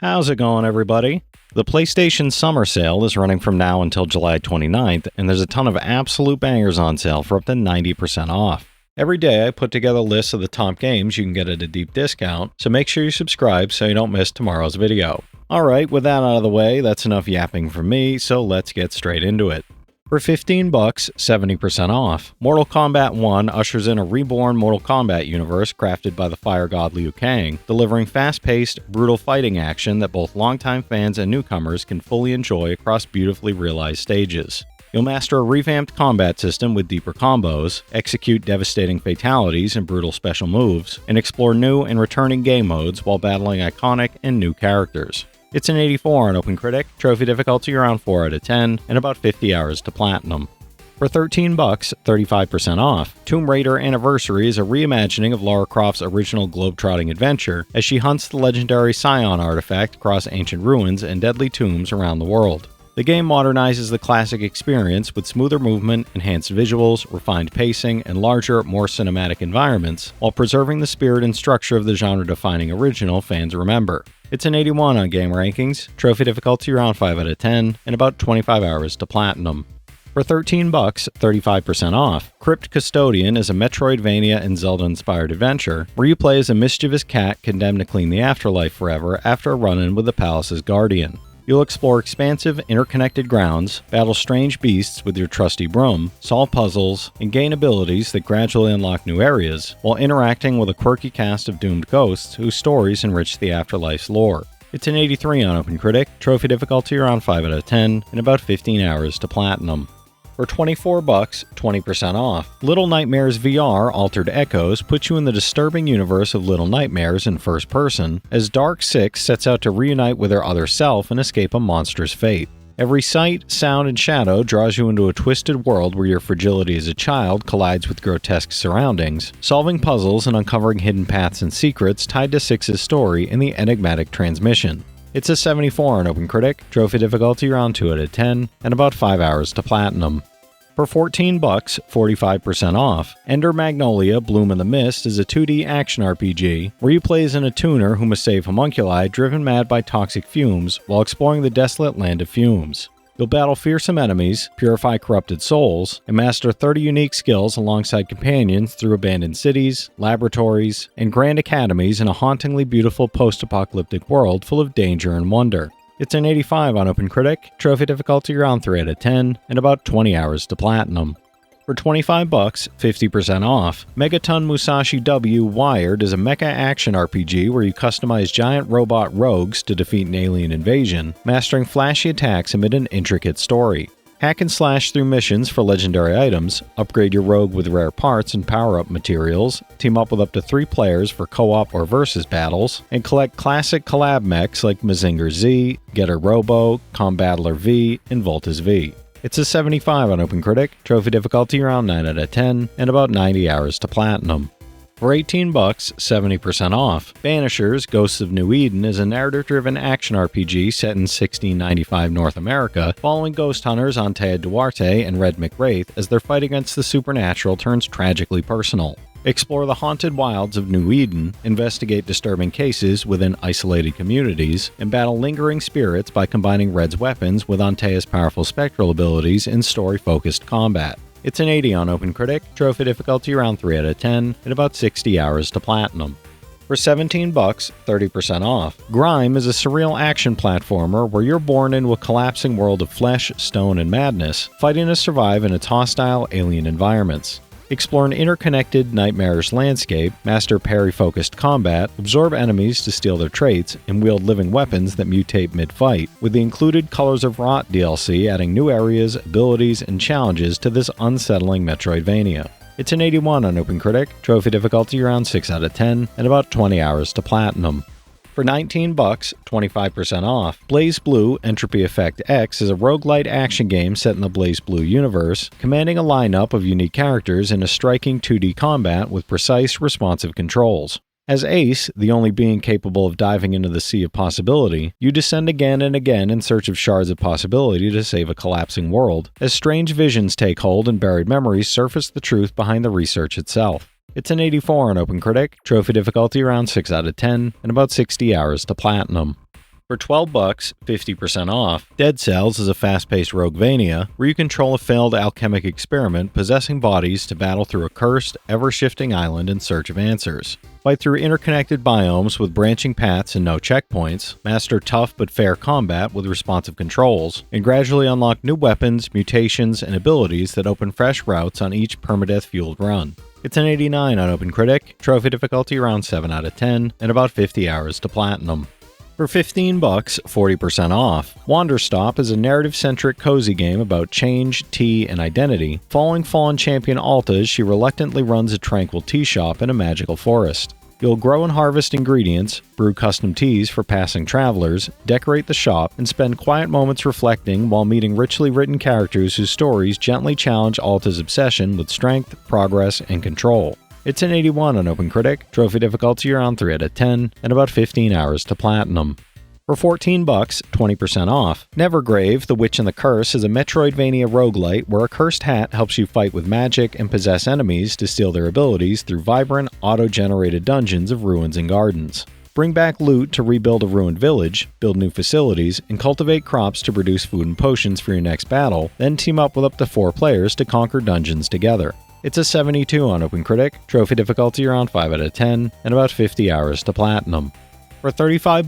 How's it going, everybody? The PlayStation Summer Sale is running from now until July 29th, and there's a ton of absolute bangers on sale for up to 90% off. Every day I put together lists of the top games you can get at a deep discount, so make sure you subscribe so you don't miss tomorrow's video. Alright, with that out of the way, that's enough yapping from me, so let's get straight into it. For $15, 70% off, Mortal Kombat 1 ushers in a reborn Mortal Kombat universe crafted by the fire god Liu Kang, delivering fast-paced, brutal fighting action that both longtime fans and newcomers can fully enjoy across beautifully realized stages. You'll master a revamped combat system with deeper combos, execute devastating fatalities and brutal special moves, and explore new and returning game modes while battling iconic and new characters. It's an 84 on OpenCritic, trophy difficulty around 4 out of 10, and about 50 hours to platinum. For $13, 35% off, Tomb Raider Anniversary is a reimagining of Lara Croft's original globe-trotting adventure as she hunts the legendary Scion artifact across ancient ruins and deadly tombs around the world. The game modernizes the classic experience with smoother movement, enhanced visuals, refined pacing, and larger, more cinematic environments, while preserving the spirit and structure of the genre-defining original fans remember. It's an 81 on game rankings, trophy difficulty around 5 out of 10, and about 25 hours to platinum. For $13, 35% off, Crypt Custodian is a Metroidvania and Zelda-inspired adventure where you play as a mischievous cat condemned to clean the afterlife forever after a run-in with the palace's guardian. You'll explore expansive, interconnected grounds, battle strange beasts with your trusty broom, solve puzzles, and gain abilities that gradually unlock new areas, while interacting with a quirky cast of doomed ghosts whose stories enrich the afterlife's lore. It's an 83 on OpenCritic, trophy difficulty around 5 out of 10, and about 15 hours to platinum. For $24, 20% off, Little Nightmares VR Altered Echoes puts you in the disturbing universe of Little Nightmares in first person, as Dark Six sets out to reunite with her other self and escape a monstrous fate. Every sight, sound, and shadow draws you into a twisted world where your fragility as a child collides with grotesque surroundings, solving puzzles and uncovering hidden paths and secrets tied to Six's story in the enigmatic transmission. It's a 74 on OpenCritic, trophy difficulty around 2 out of 10, and about 5 hours to platinum. For $14, 45% off, Ender Magnolia Bloom in the Mist is a 2D action RPG where you play as an attuner who must save homunculi driven mad by toxic fumes while exploring the desolate land of fumes. You'll battle fearsome enemies, purify corrupted souls, and master 30 unique skills alongside companions through abandoned cities, laboratories, and grand academies in a hauntingly beautiful post-apocalyptic world full of danger and wonder. It's an 85 on OpenCritic, trophy difficulty around 3 out of 10, and about 20 hours to platinum. For $25, 50% off, Megaton Musashi W Wired is a mecha action RPG where you customize giant robot rogues to defeat an alien invasion, mastering flashy attacks amid an intricate story. Hack and slash through missions for legendary items, upgrade your rogue with rare parts and power-up materials, team up with up to 3 players for co-op or versus battles, and collect classic collab mechs like Mazinger Z, Getter Robo, Combattler V, and Voltus V. It's a 75 on OpenCritic, trophy difficulty around 9 out of 10, and about 90 hours to platinum. For $18, 70% off, Banishers Ghosts of New Eden is a narrative-driven action RPG set in 1695 North America, following ghost hunters Antea Duarte and Red McWraith as their fight against the supernatural turns tragically personal. Explore the haunted wilds of New Eden, investigate disturbing cases within isolated communities, and battle lingering spirits by combining Red's weapons with Antea's powerful spectral abilities in story-focused combat. It's an 80 on OpenCritic, trophy difficulty around 3 out of 10, and about 60 hours to platinum. For $17, 30% off, Grime is a surreal action platformer where you're born into a collapsing world of flesh, stone, and madness, fighting to survive in its hostile alien environments. Explore an interconnected, nightmarish landscape, master parry-focused combat, absorb enemies to steal their traits, and wield living weapons that mutate mid-fight, with the included Colors of Rot DLC adding new areas, abilities, and challenges to this unsettling Metroidvania. It's an 81 on OpenCritic, trophy difficulty around 6 out of 10, and about 20 hours to platinum. For $19, 25% off, BlazBlue Entropy Effect X is a roguelite action game set in the BlazBlue universe, commanding a lineup of unique characters in a striking 2D combat with precise, responsive controls. As Ace, the only being capable of diving into the sea of possibility, you descend again and again in search of shards of possibility to save a collapsing world, as strange visions take hold and buried memories surface the truth behind the research itself. It's an 84 on OpenCritic, trophy difficulty around 6 out of 10, and about 60 hours to platinum. For $12, 50% off, Dead Cells is a fast-paced Roguevania where you control a failed alchemic experiment possessing bodies to battle through a cursed, ever-shifting island in search of answers. Fight through interconnected biomes with branching paths and no checkpoints, master tough but fair combat with responsive controls, and gradually unlock new weapons, mutations, and abilities that open fresh routes on each permadeath-fueled run. It's an 89 on OpenCritic, trophy difficulty around 7 out of 10, and about 50 hours to platinum. For $15, 40% off, Wanderstop is a narrative-centric cozy game about change, tea, and identity. Following fallen champion Alta as she reluctantly runs a tranquil tea shop in a magical forest. You'll grow and harvest ingredients, brew custom teas for passing travelers, decorate the shop, and spend quiet moments reflecting while meeting richly written characters whose stories gently challenge Alta's obsession with strength, progress, and control. It's an 81 on OpenCritic, trophy difficulty around 3 out of 10, and about 15 hours to platinum. For $14, 20% off, Nevergrave, The Witch and the Curse is a Metroidvania roguelite where a cursed hat helps you fight with magic and possess enemies to steal their abilities through vibrant, auto-generated dungeons of ruins and gardens. Bring back loot to rebuild a ruined village, build new facilities, and cultivate crops to produce food and potions for your next battle, then team up with up to 4 players to conquer dungeons together. It's a 72 on OpenCritic, trophy difficulty around 5 out of 10, and about 50 hours to platinum. For $35,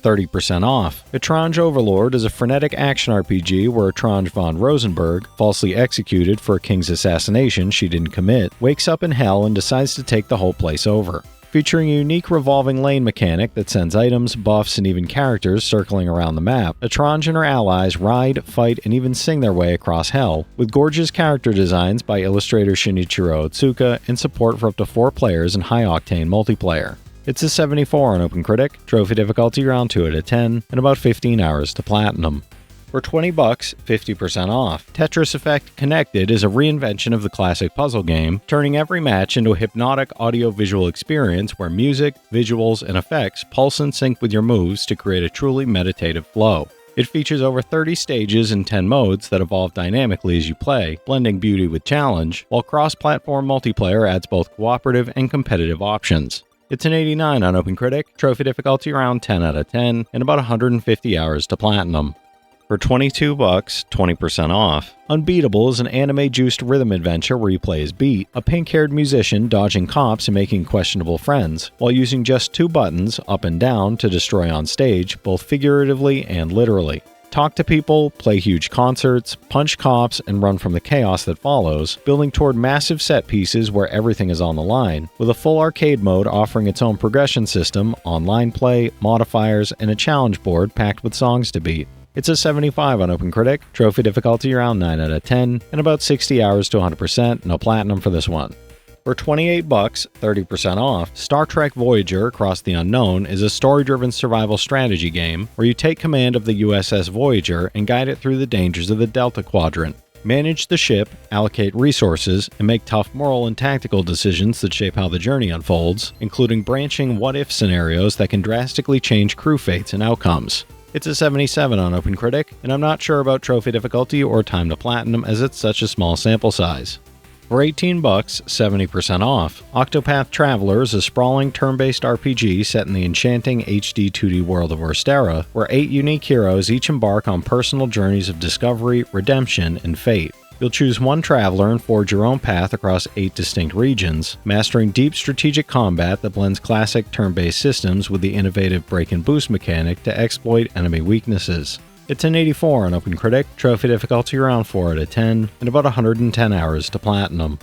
30% off, Etrange Overlord is a frenetic action RPG where Etrange von Rosenberg, falsely executed for a king's assassination she didn't commit, wakes up in hell and decides to take the whole place over. Featuring a unique revolving lane mechanic that sends items, buffs, and even characters circling around the map, Etrange and her allies ride, fight, and even sing their way across hell, with gorgeous character designs by illustrator Shinichiro Otsuka and support for up to 4 players in high-octane multiplayer. It's a 74 on OpenCritic, trophy difficulty around 2 out of 10, and about 15 hours to platinum. For $20, 50% off, Tetris Effect Connected is a reinvention of the classic puzzle game, turning every match into a hypnotic audio-visual experience where music, visuals, and effects pulse and sync with your moves to create a truly meditative flow. It features over 30 stages and 10 modes that evolve dynamically as you play, blending beauty with challenge, while cross-platform multiplayer adds both cooperative and competitive options. It's an 89 on OpenCritic, trophy difficulty around 10 out of 10, and about 150 hours to platinum. For $22, 20% off, Unbeatable is an anime-juiced rhythm adventure where you play as Beat, a pink-haired musician dodging cops and making questionable friends, while using just 2 buttons, up and down, to destroy on stage, both figuratively and literally. Talk to people, play huge concerts, punch cops, and run from the chaos that follows, building toward massive set pieces where everything is on the line, with a full arcade mode offering its own progression system, online play, modifiers, and a challenge board packed with songs to beat. It's a 75 on OpenCritic, trophy difficulty around 9 out of 10, and about 60 hours to 100%, no platinum for this one. For $28, 30% off, Star Trek Voyager Across the Unknown is a story-driven survival strategy game where you take command of the USS Voyager and guide it through the dangers of the Delta Quadrant. Manage the ship, allocate resources, and make tough moral and tactical decisions that shape how the journey unfolds, including branching what-if scenarios that can drastically change crew fates and outcomes. It's a 77 on OpenCritic, and I'm not sure about trophy difficulty or time to platinum as it's such a small sample size. For $18, 70% off, Octopath Traveler is a sprawling turn-based RPG set in the enchanting HD 2D world of Orstera, where 8 unique heroes each embark on personal journeys of discovery, redemption, and fate. You'll choose one traveler and forge your own path across 8 distinct regions, mastering deep strategic combat that blends classic turn-based systems with the innovative break and boost mechanic to exploit enemy weaknesses. It's an 84 on OpenCritic, trophy difficulty around 4 out of 10, and about 110 hours to platinum.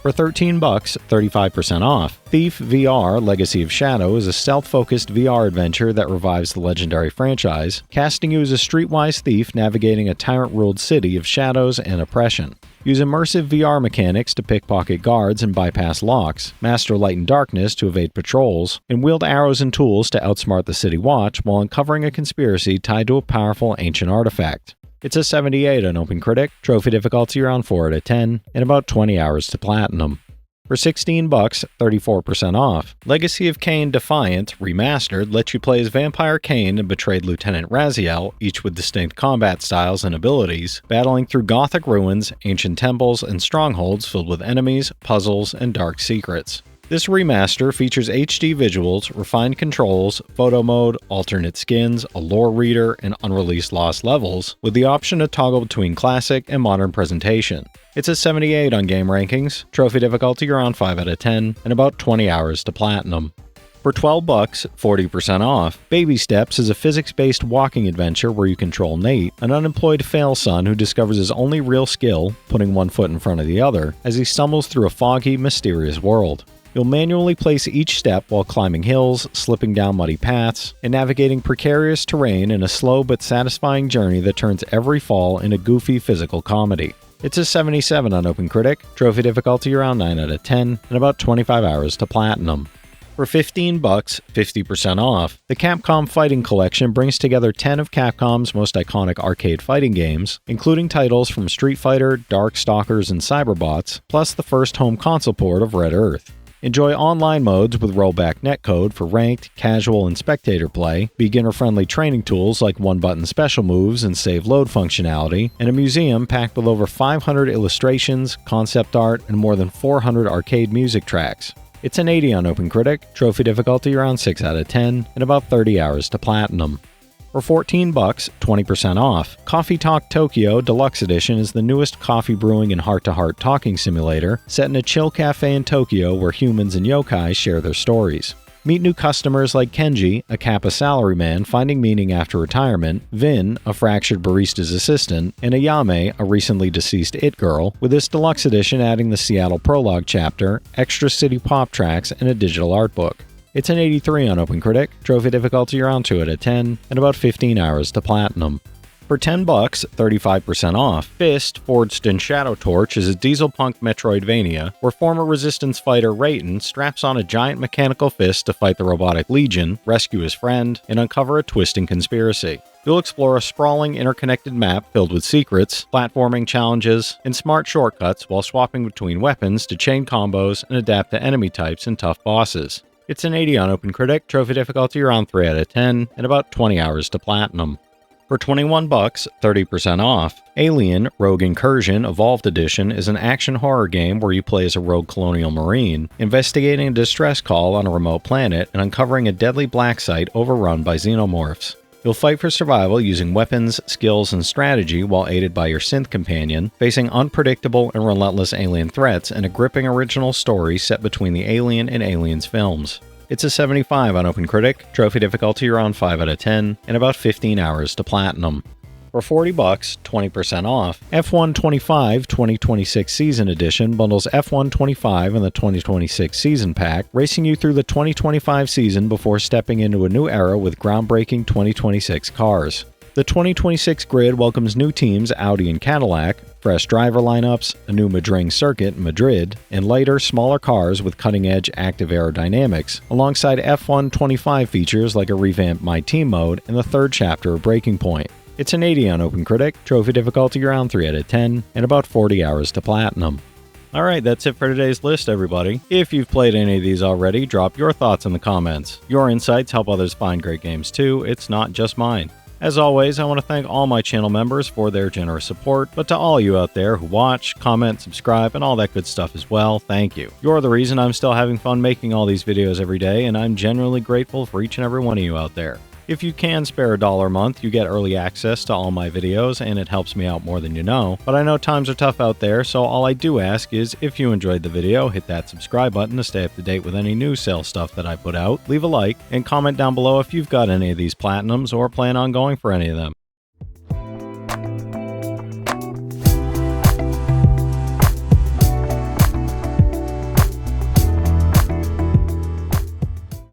For $13, 35% off, Thief VR Legacy of Shadow is a stealth-focused VR adventure that revives the legendary franchise, casting you as a streetwise thief navigating a tyrant-ruled city of shadows and oppression. Use immersive VR mechanics to pickpocket guards and bypass locks, master light and darkness to evade patrols, and wield arrows and tools to outsmart the city watch while uncovering a conspiracy tied to a powerful ancient artifact. It's a 78 on OpenCritic, trophy difficulty around 4 out of 10, and about 20 hours to platinum. For $16, 34% off, Legacy of Kain Defiance Remastered lets you play as Vampire Kain and betrayed Lieutenant Raziel, each with distinct combat styles and abilities, battling through gothic ruins, ancient temples, and strongholds filled with enemies, puzzles, and dark secrets. This remaster features HD visuals, refined controls, photo mode, alternate skins, a lore reader, and unreleased lost levels, with the option to toggle between classic and modern presentation. It's a 78 on game rankings, trophy difficulty around 5 out of 10, and about 20 hours to platinum. For $12, 40% off, Baby Steps is a physics-based walking adventure where you control Nate, an unemployed fail son who discovers his only real skill, putting one foot in front of the other, as he stumbles through a foggy, mysterious world. You'll manually place each step while climbing hills, slipping down muddy paths, and navigating precarious terrain in a slow but satisfying journey that turns every fall into goofy physical comedy. It's a 77 on OpenCritic, trophy difficulty around 9 out of 10, and about 25 hours to platinum. For $15, 50% off, the Capcom Fighting Collection brings together 10 of Capcom's most iconic arcade fighting games, including titles from Street Fighter, Darkstalkers, and Cyberbots, plus the first home console port of Red Earth. Enjoy online modes with rollback netcode for ranked, casual, and spectator play, beginner-friendly training tools like one-button special moves and save load functionality, and a museum packed with over 500 illustrations, concept art, and more than 400 arcade music tracks. It's an 80 on OpenCritic, trophy difficulty around 6 out of 10, and about 30 hours to platinum. For $14, 20% off, Coffee Talk Tokyo Deluxe Edition is the newest coffee brewing and heart-to-heart talking simulator set in a chill cafe in Tokyo where humans and yokai share their stories. Meet new customers like Kenji, a Kappa salaryman finding meaning after retirement, Vin, a fractured barista's assistant, and Ayame, a recently deceased It Girl, with this deluxe edition adding the Seattle Prologue chapter, extra city pop tracks, and a digital art book. It's an 83 on OpenCritic, trophy difficulty around 2 out of 10, and about 15 hours to platinum. For $10, 35% off, Fist, Forged in Shadow Torch is a diesel-punk Metroidvania where former Resistance fighter Rayton straps on a giant mechanical fist to fight the robotic Legion, rescue his friend, and uncover a twisting conspiracy. You'll explore a sprawling, interconnected map filled with secrets, platforming challenges, and smart shortcuts while swapping between weapons to chain combos and adapt to enemy types and tough bosses. It's an 80 on OpenCritic, trophy difficulty around 3 out of 10, and about 20 hours to platinum. For $21, 30% off, Alien Rogue Incursion Evolved Edition is an action horror game where you play as a rogue colonial marine, investigating a distress call on a remote planet and uncovering a deadly black site overrun by xenomorphs. You'll fight for survival using weapons, skills, and strategy while aided by your synth companion, facing unpredictable and relentless alien threats and a gripping original story set between the Alien and Aliens films. It's a 75 on OpenCritic, trophy difficulty around 5 out of 10, and about 15 hours to platinum. For $40, 20% off, F1 25 2026 Season Edition bundles F1 25 and the 2026 Season Pack, racing you through the 2025 season before stepping into a new era with groundbreaking 2026 cars. The 2026 grid welcomes new teams Audi and Cadillac, fresh driver lineups, a new Madrid circuit in Madrid, and lighter, smaller cars with cutting-edge active aerodynamics, alongside F1 25 features like a revamped My Team mode and the third chapter of Breaking Point. It's an 80 on OpenCritic, trophy difficulty around 3 out of 10, and about 40 hours to platinum. Alright, that's it for today's list, everybody. If you've played any of these already, drop your thoughts in the comments. Your insights help others find great games too, it's not just mine. As always, I want to thank all my channel members for their generous support, but to all you out there who watch, comment, subscribe, and all that good stuff as well, thank you. You're the reason I'm still having fun making all these videos every day, and I'm genuinely grateful for each and every one of you out there. If you can spare $1 a month, you get early access to all my videos, and it helps me out more than you know. But I know times are tough out there, so all I do ask is, if you enjoyed the video, hit that subscribe button to stay up to date with any new sale stuff that I put out, leave a like, and comment down below if you've got any of these platinums or plan on going for any of them.